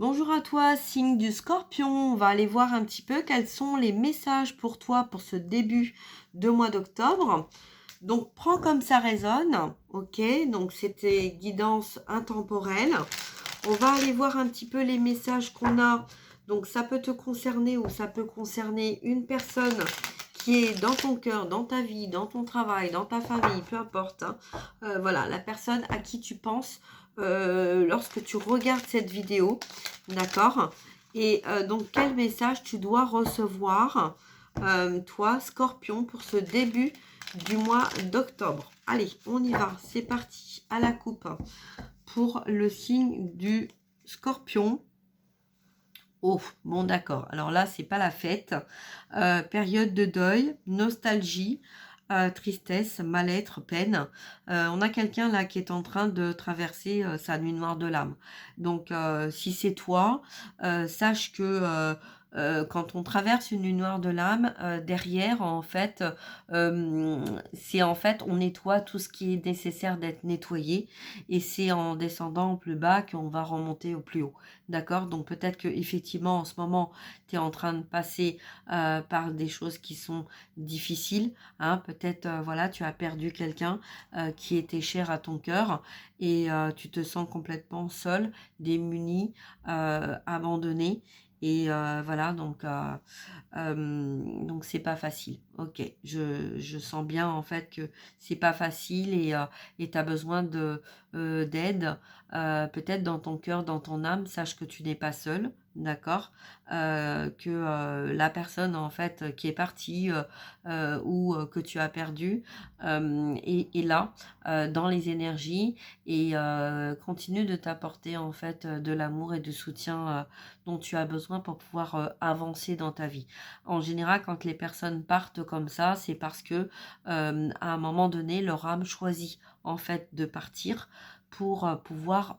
Bonjour à toi, signe du Scorpion. On va aller voir un petit peu quels sont les messages pour toi pour ce début de mois d'octobre. Donc, prends comme ça résonne, ok? Donc, c'était guidance intemporelle. On va aller voir un petit peu les messages qu'on a. Donc, ça peut te concerner ou ça peut concerner une personne qui est dans ton cœur, dans ta vie, dans ton travail, dans ta famille, peu importe, hein. Voilà, la personne à qui tu penses lorsque tu regardes cette vidéo, d'accord? Et donc, quel message tu dois recevoir, toi, Scorpion, pour ce début du mois d'octobre? Allez, on y va, c'est parti, à la coupe pour le signe du Scorpion. Oh, bon d'accord. Alors là, c'est pas la fête. Période de deuil, nostalgie, tristesse, mal-être, peine. On a quelqu'un là qui est en train de traverser sa nuit noire de l'âme. Donc, si c'est toi, sache que quand on traverse une nuit noire de l'âme, derrière, en fait, c'est en fait, on nettoie tout ce qui est nécessaire d'être nettoyé. Et c'est en descendant au plus bas qu'on va remonter au plus haut. D'accord? Donc peut-être que effectivement en ce moment, tu es en train de passer par des choses qui sont difficiles, hein. Peut-être voilà, tu as perdu quelqu'un qui était cher à ton cœur et tu te sens complètement seul, démuni, abandonné. Et voilà, donc c'est pas facile. Ok, je sens bien en fait que c'est pas facile et tu as besoin d'aide. Peut-être dans ton cœur, dans ton âme, sache que tu n'es pas seul, d'accord? Que la personne en fait qui est partie ou que tu as perdu est là dans les énergies et continue de t'apporter en fait de l'amour et du soutien dont tu as besoin pour pouvoir avancer dans ta vie. En général, quand les personnes partent comme ça, c'est parce que à un moment donné, leur âme choisit en fait de partir pour pouvoir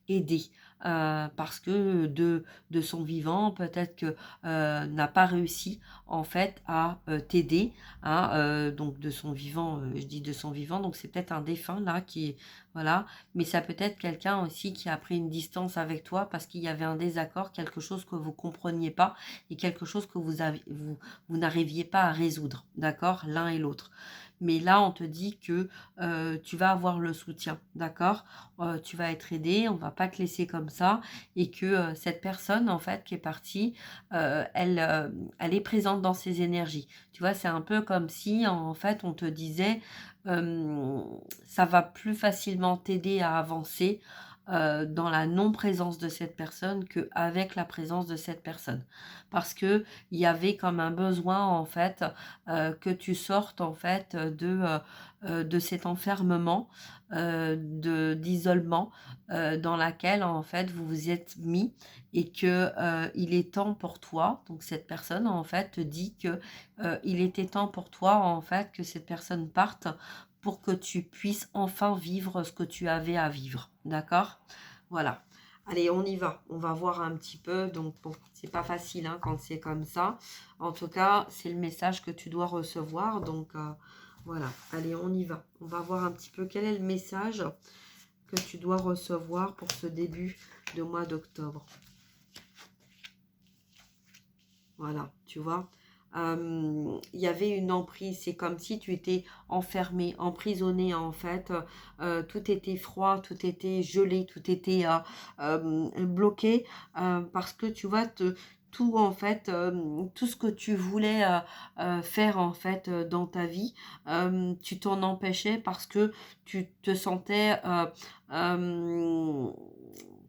aider. Parce que de son vivant, peut-être que n'a pas réussi en fait à t'aider, hein, donc de son vivant, je dis de son vivant, donc c'est peut-être un défunt là qui est, voilà, mais ça peut être quelqu'un aussi qui a pris une distance avec toi parce qu'il y avait un désaccord, quelque chose que vous compreniez pas et quelque chose que vous n'arriviez pas à résoudre, d'accord, l'un et l'autre. Mais là, on te dit que tu vas avoir le soutien, d'accord? Tu vas être aidé, on va pas te laisser comme ça et que cette personne, en fait, qui est partie, elle est présente dans ses énergies. Tu vois, c'est un peu comme si, en fait, on te disait, euh, ça va plus facilement t'aider à avancer dans la non-présence de cette personne qu'avec la présence de cette personne. Parce que il y avait comme un besoin, en fait, que tu sortes, en fait, de cet enfermement, d'isolement dans laquelle, en fait, vous vous êtes mis et que il est temps pour toi, donc cette personne, en fait, te dit que il était temps pour toi, en fait, que cette personne parte pour que tu puisses enfin vivre ce que tu avais à vivre. D'accord? Voilà. Allez, on y va. On va voir un petit peu. Donc, bon, c'est pas facile hein, quand c'est comme ça. En tout cas, c'est le message que tu dois recevoir. Donc, voilà. Allez, on y va. On va voir un petit peu quel est le message que tu dois recevoir pour ce début de mois d'octobre. Voilà, tu vois. Il y avait une emprise, c'est comme si tu étais enfermé, emprisonné en fait. Tout était froid, tout était gelé, tout était bloqué parce que tu vois, tout en fait, tout ce que tu voulais faire en fait dans ta vie, tu t'en empêchais parce que tu te sentais euh,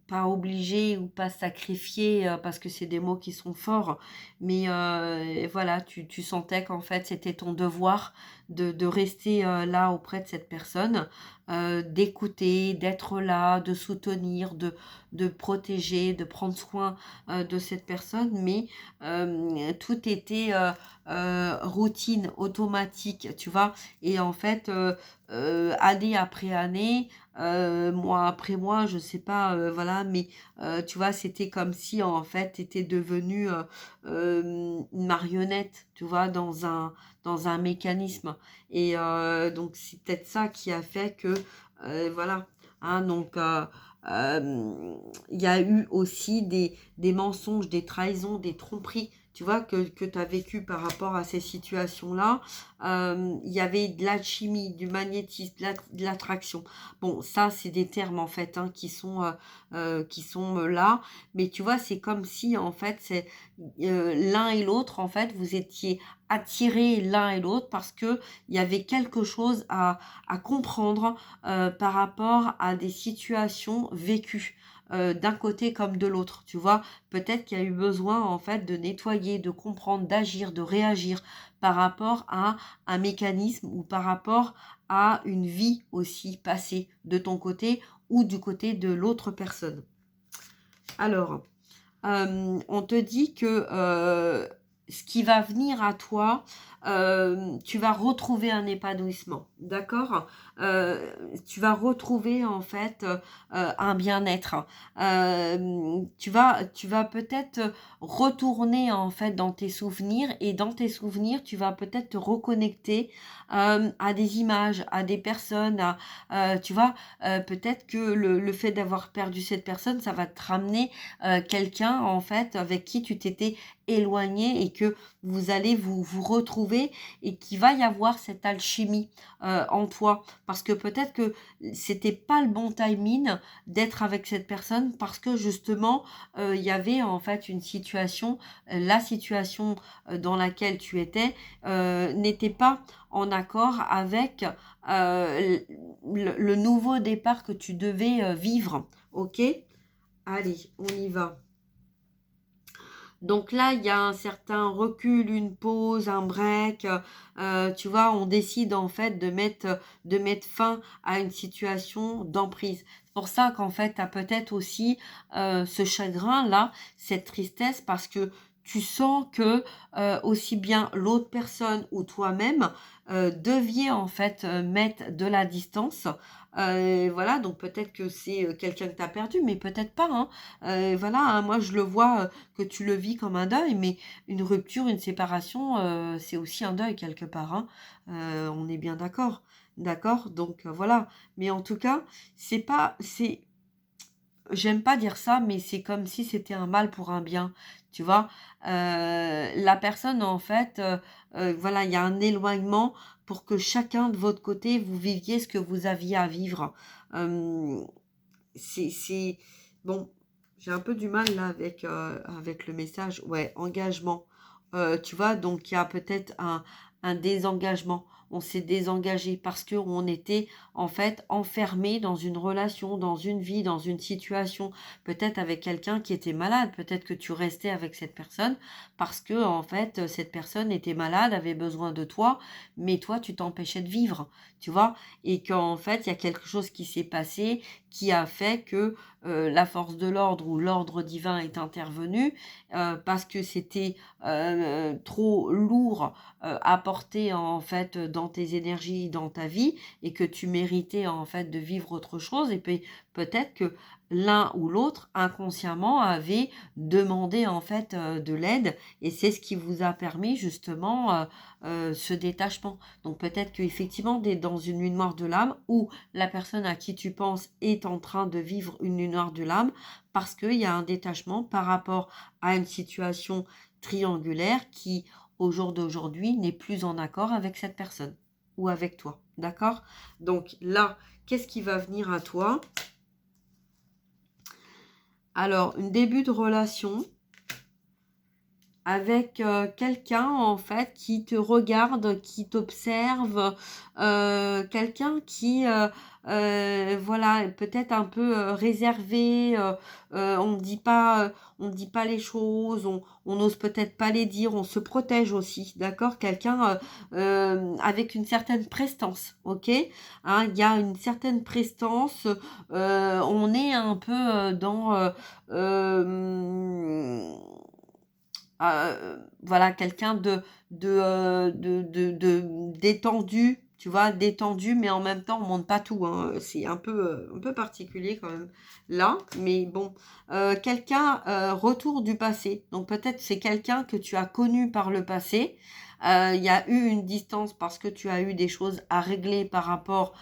pas obligé ou pas sacrifié, parce que c'est des mots qui sont forts, mais voilà, tu sentais qu'en fait c'était ton devoir de rester là auprès de cette personne, d'écouter, d'être là, de soutenir, de protéger, de prendre soin de cette personne, mais tout était routine, automatique, tu vois, et en fait, année après année, mois après mois, je sais pas, voilà, mais tu vois, c'était comme si en fait, tu étais devenu une marionnette, tu vois, dans un mécanisme. Et donc, c'est peut-être ça qui a fait que, voilà, hein, donc, il y a eu aussi des mensonges, des trahisons, des tromperies, tu vois, que tu as vécu par rapport à ces situations-là. Il y avait de l'alchimie, du magnétisme, de l'attraction. Bon, ça, c'est des termes, en fait, hein, qui sont là. Mais tu vois, c'est comme si, en fait, c'est l'un et l'autre, en fait, vous étiez attirés l'un et l'autre parce que il y avait quelque chose à comprendre par rapport à des situations vécues. D'un côté comme de l'autre, tu vois, peut-être qu'il y a eu besoin en fait de nettoyer, de comprendre, d'agir, de réagir par rapport à un mécanisme ou par rapport à une vie aussi passée de ton côté ou du côté de l'autre personne. Alors, on te dit que ce qui va venir à toi, tu vas retrouver un épanouissement, d'accord? Tu vas retrouver en fait un bien-être. Tu vas peut-être retourner en fait dans tes souvenirs et dans tes souvenirs, tu vas peut-être te reconnecter à des images, à des personnes, tu vois, peut-être que le fait d'avoir perdu cette personne, ça va te ramener quelqu'un en fait avec qui tu t'étais éloigné et que vous allez vous retrouver et qu'il va y avoir cette alchimie en toi parce que peut-être que c'était pas le bon timing d'être avec cette personne parce que justement il y avait en fait une situation, la situation dans laquelle tu étais n'était pas en accord avec le nouveau départ que tu devais vivre. Ok? Allez, on y va. Donc là, il y a un certain recul, une pause, un break. Tu vois, on décide en fait de mettre fin à une situation d'emprise. C'est pour ça qu'en fait, tu as peut-être aussi ce chagrin-là, cette tristesse, parce que tu sens que aussi bien l'autre personne ou toi-même deviez en fait mettre de la distance. Voilà, donc peut-être que c'est quelqu'un que tu as perdu, mais peut-être pas, hein. Voilà, hein, moi je le vois que tu le vis comme un deuil, mais une rupture, une séparation, c'est aussi un deuil quelque part, hein. On est bien d'accord, d'accord? Donc voilà. Mais en tout cas, j'aime pas dire ça, mais c'est comme si c'était un mal pour un bien, tu vois? La personne, en fait, voilà, il y a un éloignement pour que chacun de votre côté, vous viviez ce que vous aviez à vivre. Hem, c'est bon, j'ai un peu du mal là avec le message. Ouais, engagement. Tu vois, donc il y a peut-être un désengagement. On s'est désengagé parce qu'on était en fait enfermé dans une relation, dans une vie, dans une situation, peut-être avec quelqu'un qui était malade. Peut-être que tu restais avec cette personne parce que en fait cette personne était malade, avait besoin de toi, mais toi tu t'empêchais de vivre, tu vois, et qu'en fait il y a quelque chose qui s'est passé qui a fait que la force de l'ordre ou l'ordre divin est intervenu parce que c'était trop lourd à porter en fait dans tes énergies, dans ta vie et que tu méritais en fait de vivre autre chose et puis peut-être que l'un ou l'autre inconsciemment avait demandé en fait de l'aide et c'est ce qui vous a permis justement ce détachement. Donc peut-être qu'effectivement, dans une nuit noire de l'âme où la personne à qui tu penses est en train de vivre une nuit noire de l'âme parce qu'il y a un détachement par rapport à une situation triangulaire qui, au jour d'aujourd'hui, n'est plus en accord avec cette personne ou avec toi. D'accord? Donc là, qu'est-ce qui va venir à toi? Alors, un début de relation avec quelqu'un en fait qui te regarde, qui t'observe, quelqu'un qui voilà est peut-être un peu réservé, on dit pas les choses, on n'ose peut-être pas les dire, on se protège aussi, d'accord? Quelqu'un avec une certaine prestance, ok? Hein, il y a une certaine prestance, on est un peu dans voilà, quelqu'un de détendu, tu vois? Détendu, mais en même temps, on montre pas tout, hein, c'est un peu particulier quand même là, mais bon. Quelqu'un, retour du passé, donc peut-être c'est quelqu'un que tu as connu par le passé. Il y a eu une distance parce que tu as eu des choses à régler par rapport,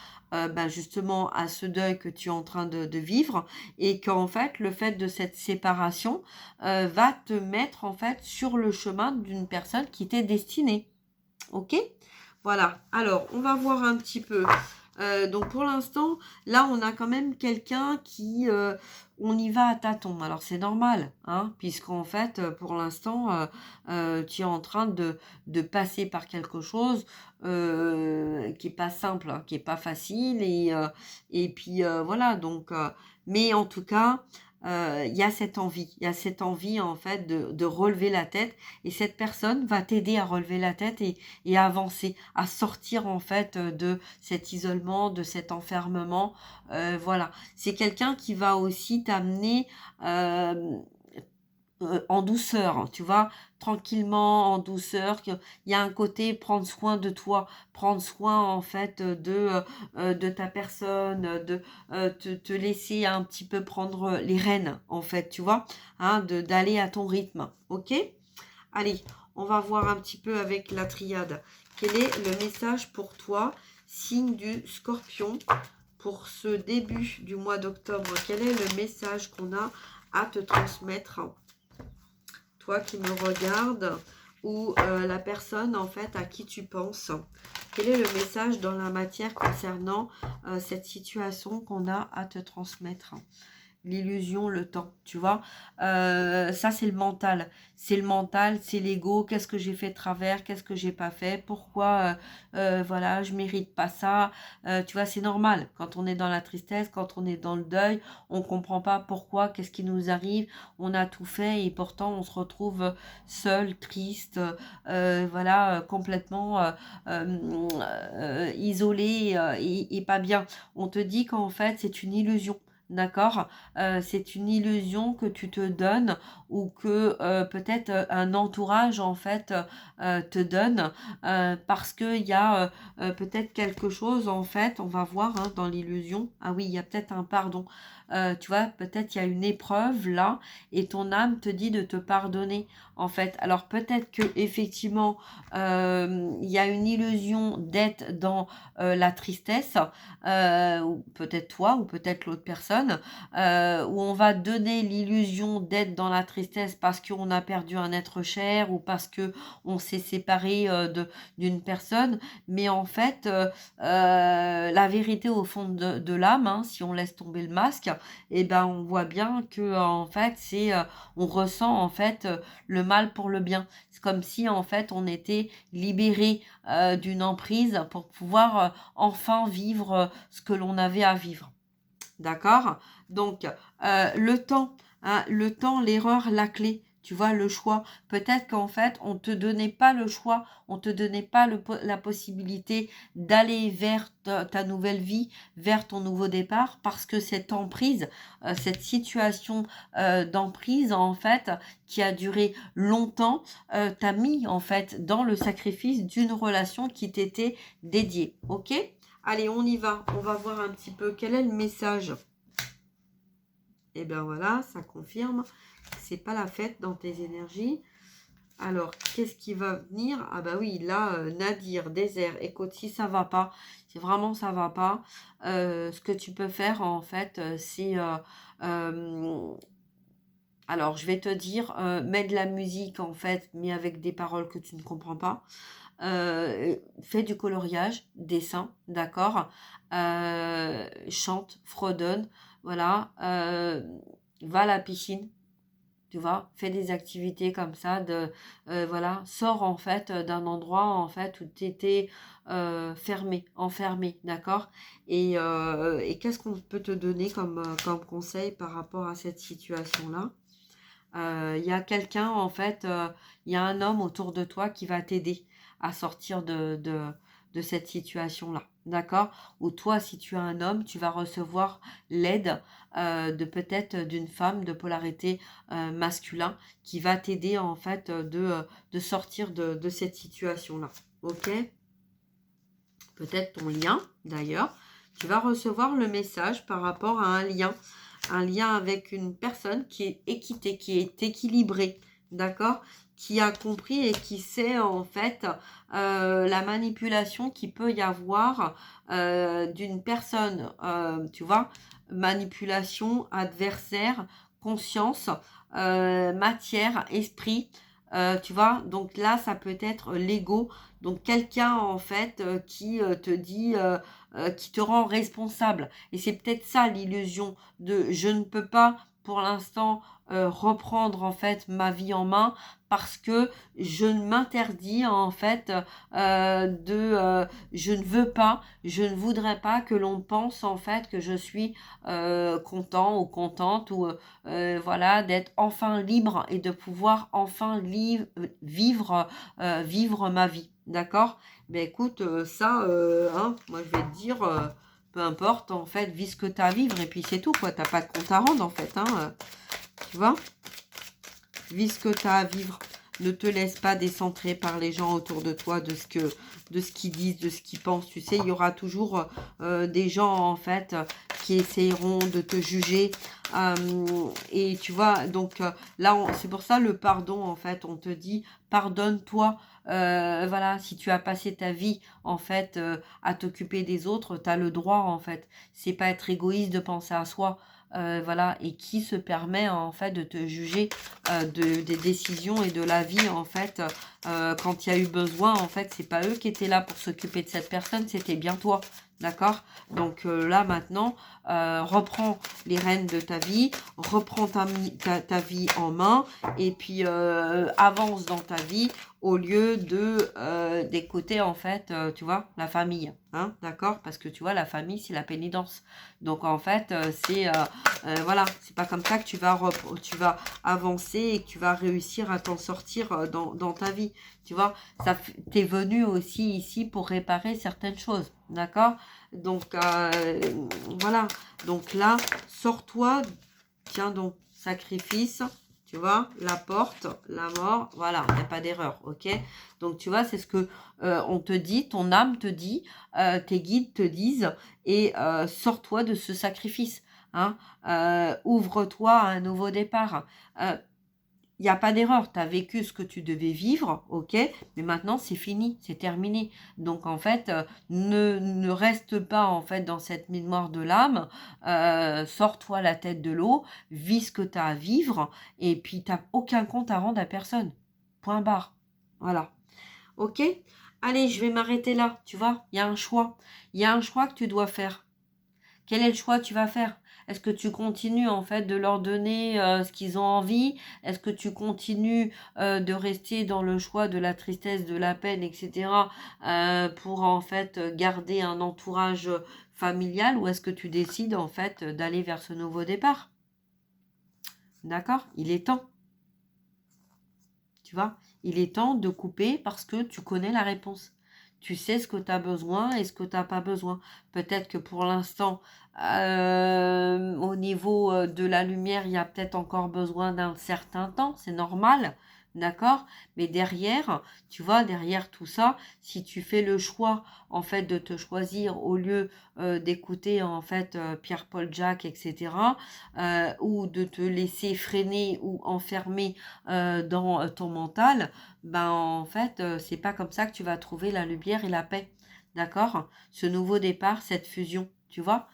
ben, justement à ce deuil que tu es en train de vivre et qu'en fait, le fait de cette séparation va te mettre en fait sur le chemin d'une personne qui t'est destinée. OK? Voilà. Alors, on va voir un petit peu. Donc pour l'instant, là, on a quand même quelqu'un qui, on y va à tâtons. Alors c'est normal, hein, puisqu'en fait, pour l'instant, tu es en train de passer par quelque chose qui est pas simple, hein, qui est pas facile et puis voilà donc mais en tout cas, il y a cette envie en fait de relever la tête et cette personne va t'aider à relever la tête et à avancer, à sortir en fait de cet isolement, de cet enfermement. Voilà, c'est quelqu'un qui va aussi t'amener en douceur, tu vois, tranquillement, en douceur. Il y a un côté prendre soin de toi, prendre soin en fait de ta personne, te laisser un petit peu prendre les rênes en fait, tu vois, hein, d'aller à ton rythme, ok? Allez, on va voir un petit peu avec la triade. Quel est le message pour toi, signe du Scorpion, pour ce début du mois d'octobre? Quel est le message qu'on a à te transmettre? Toi qui me regardes ou la personne en fait à qui tu penses. Quel est le message dans la matière concernant cette situation qu'on a à te transmettre? L'illusion, le temps, tu vois. Ça, c'est le mental. C'est le mental, c'est l'ego. Qu'est-ce que j'ai fait de travers? Qu'est-ce que j'ai pas fait? Pourquoi, voilà, je mérite pas ça? Tu vois, c'est normal. Quand on est dans la tristesse, quand on est dans le deuil, on comprend pas pourquoi, qu'est-ce qui nous arrive. On a tout fait et pourtant, on se retrouve seul, triste, voilà, complètement isolé et pas bien. On te dit qu'en fait, c'est une illusion. D'accord? C'est une illusion que tu te donnes ou que, peut-être, un entourage, en fait, te donne, parce qu'il y a, peut-être quelque chose, en fait, on va voir, hein, dans l'illusion. Ah oui, il y a peut-être un pardon. Tu vois, peut-être il y a une épreuve là et ton âme te dit de te pardonner, en fait. Alors peut-être qu'effectivement, il y a une illusion d'être dans, la tristesse, ou peut-être toi ou peut-être l'autre personne, où on va donner l'illusion d'être dans la tristesse parce qu'on a perdu un être cher ou parce que on s'est séparé d'une personne. Mais en fait, la vérité au fond de l'âme, hein, si on laisse tomber le masque, et ben on voit bien que en fait c'est on ressent en fait le mal pour le bien. C'est comme si en fait on était libéré d'une emprise pour pouvoir enfin vivre ce que l'on avait à vivre. D'accord? Donc, le temps, l'erreur, la clé. Tu vois, le choix. Peut-être qu'en fait, on ne te donnait pas le choix, on ne te donnait pas la possibilité d'aller vers ta nouvelle vie, vers ton nouveau départ, parce que cette emprise, cette situation d'emprise, en fait, qui a duré longtemps, t'a mis, en fait, dans le sacrifice d'une relation qui t'était dédiée. OK? Allez, on y va. On va voir un petit peu quel est le message. Et bien voilà, ça confirme que c'est pas la fête dans tes énergies. Alors, qu'est-ce qui va venir? Ah bah oui, là, Nadir, désert. Écoute, si ça va pas, si vraiment ça va pas, ce que tu peux faire en fait, c'est alors je vais te dire, mets de la musique en fait, mais avec des paroles que tu ne comprends pas. Fais du coloriage, dessin, d'accord? Chante, fredonne, voilà. Va à la piscine, tu vois? Fais des activités comme ça voilà. Sors en fait, d'un endroit en fait où tu étais, fermé, enfermé, d'accord? Et qu'est-ce qu'on peut te donner comme conseil par rapport à cette situation-là? Il y a quelqu'un en fait, il y a un homme autour de toi qui va t'aider à sortir de cette situation-là, d'accord? Ou toi, si tu as un homme, tu vas recevoir l'aide, de peut-être d'une femme de polarité, masculin qui va t'aider en fait, de sortir de cette situation-là, OK? Peut-être ton lien d'ailleurs. Tu vas recevoir le message par rapport à un lien avec une personne qui est équitée, qui est équilibrée. d'accord? Qui a compris et qui sait en fait la manipulation qui peut y avoir d'une personne, tu vois? Manipulation, adversaire, conscience, matière, esprit, tu vois? Donc là, ça peut être l'ego. Donc quelqu'un en fait qui te dit, qui te rend responsable. Et c'est peut-être ça l'illusion de je ne peux pas pour l'instant reprendre en fait ma vie en main parce que je m'interdis en fait je ne veux pas, je ne voudrais pas que l'on pense en fait que je suis content ou contente ou voilà d'être enfin libre et de pouvoir enfin vivre vivre ma vie, d'accord? Ben écoute, ça, hein, moi je vais te dire, peu importe en fait, vis ce que tu as à vivre et puis c'est tout quoi, t'as pas de compte à rendre en fait, hein, tu vois? Vis ce que tu as à vivre. Ne te laisse pas décentrer par les gens autour de toi, de ce qu'ils disent, de ce qu'ils pensent. Tu sais, il y aura toujours des gens, en fait, qui essayeront de te juger. Et tu vois, donc là, c'est pour ça le pardon, en fait. On te dit, pardonne-toi. Voilà, si tu as passé ta vie, en fait, à t'occuper des autres, tu as le droit, en fait. C'est pas être égoïste de penser à soi. Voilà, et qui se permet, en fait, de te juger des décisions et de la vie en fait quand il y a eu besoin en fait c'est pas eux qui étaient là pour s'occuper de cette personne, c'était bien toi, d'accord? Donc là maintenant reprends les rênes de ta vie, reprends ta vie en main et puis avance dans ta vie au lieu de d'écouter en fait tu vois la famille, hein, d'accord? Parce que tu vois la famille c'est la pénitence, donc en fait voilà, c'est pas comme ça que tu vas avancer et que tu vas réussir à t'en sortir dans ta vie. Tu vois, t'es venu aussi ici pour réparer certaines choses, d'accord? Donc, voilà. Donc là, sors-toi, tiens donc, sacrifice, tu vois, la porte, la mort, voilà, il n'y a pas d'erreur, ok? Donc, tu vois, c'est ce que on te dit, ton âme te dit, tes guides te disent, et sors-toi de ce sacrifice, hein? Ouvre-toi à un nouveau départ. Il n'y a pas d'erreur, tu as vécu ce que tu devais vivre, ok, mais maintenant c'est fini, c'est terminé. Donc en fait, ne reste pas en fait dans cette mémoire de l'âme, sors-toi la tête de l'eau, vis ce que tu as à vivre, et puis tu n'as aucun compte à rendre à personne. Point barre. Voilà. Ok? Allez, je vais m'arrêter là, tu vois, il y a un choix. Il y a un choix que tu dois faire. Quel est le choix que tu vas faire? Est-ce que tu continues en fait de leur donner ce qu'ils ont envie? Est-ce que tu continues de rester dans le choix de la tristesse, de la peine, etc. Pour en fait garder un entourage familial ou est-ce que tu décides en fait d'aller vers ce nouveau départ? D'accord? Il est temps, tu vois? Il est temps de couper parce que tu connais la réponse. Tu sais ce que tu as besoin et ce que tu n'as pas besoin. Peut-être que pour l'instant, au niveau de la lumière, il y a peut-être encore besoin d'un certain temps, c'est normal, d'accord? Mais derrière, tu vois, derrière tout ça, si tu fais le choix, en fait, de te choisir au lieu d'écouter, en fait, Pierre-Paul Jacques, etc., ou de te laisser freiner ou enfermer dans ton mental, ben en fait, c'est pas comme ça que tu vas trouver la lumière et la paix. D'accord? Ce nouveau départ, cette fusion, tu vois?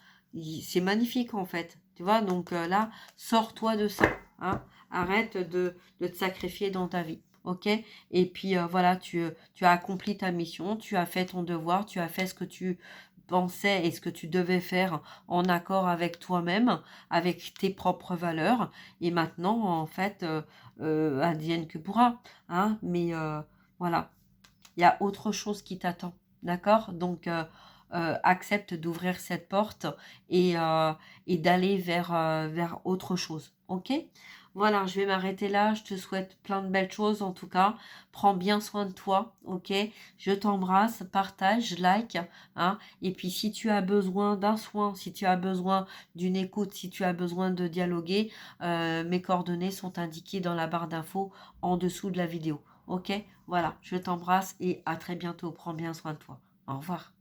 C'est magnifique en fait. Tu vois? Donc là, sors-toi de ça. Hein? Arrête de te sacrifier dans ta vie. Ok? Et puis voilà, tu as accompli ta mission, tu as fait ton devoir, tu as fait ce que tu pensais et ce que tu devais faire en accord avec toi-même, avec tes propres valeurs. Et maintenant, en fait, advienne que pourra. Hein? Mais voilà, il y a autre chose qui t'attend. D'accord? Donc, accepte d'ouvrir cette porte et d'aller vers autre chose. Ok? Voilà, je vais m'arrêter là. Je te souhaite plein de belles choses en tout cas. Prends bien soin de toi. Ok? Je t'embrasse. Partage, like. Hein? Et puis, si tu as besoin d'un soin, si tu as besoin d'une écoute, si tu as besoin de dialoguer, mes coordonnées sont indiquées dans la barre d'infos en dessous de la vidéo. Ok? Voilà, je t'embrasse et à très bientôt. Prends bien soin de toi. Au revoir.